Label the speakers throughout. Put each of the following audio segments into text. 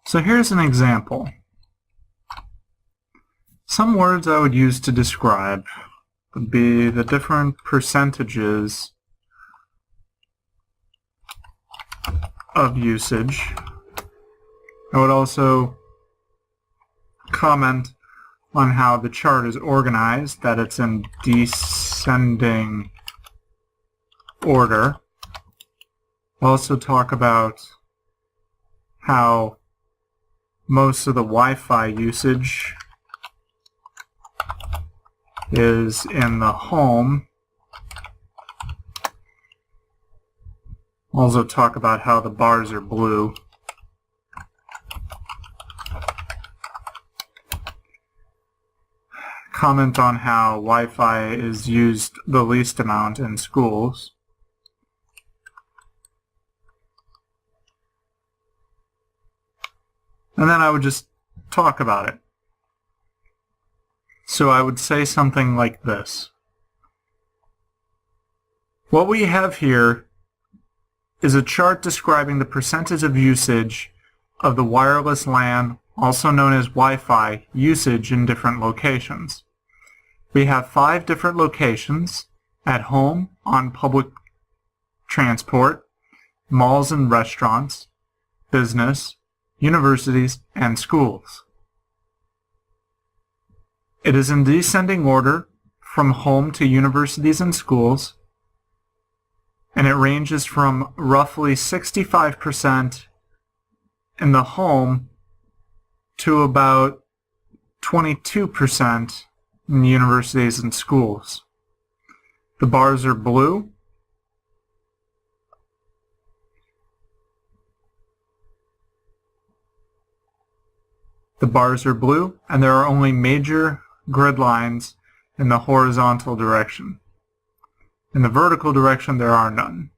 Speaker 1: So here's an example. Some words I would use to describe would be the different percentages of usage. I would also comment on how the chart is organized, that it's in descending order. I'll also talk about how most of the Wi-Fi usage is in the home. Also talk about how the bars are blue. Comment on how Wi-Fi is used the least amount in schools. And then I would just talk about it. So I would say something like this. What we have here is a chart describing the percentage of usage of the wireless LAN, also known as Wi-Fi, usage in different locations. We have 5 different locations: at home, on public transport, malls and restaurants, business, universities, and schools. It is in descending order from home to universities and schools, and it ranges from roughly 65% in the home to about 22% in universities and schools. The bars are blue. The bars are blue, and there are only major grid lines in the horizontal direction. In the vertical direction, there are none.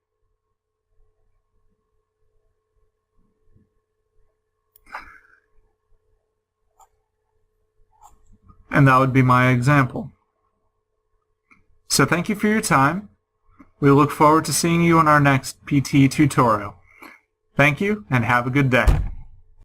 Speaker 1: And that would be my example. So thank you for your time. We look forward to seeing you in our next PTE tutorial. Thank you, and have a good day.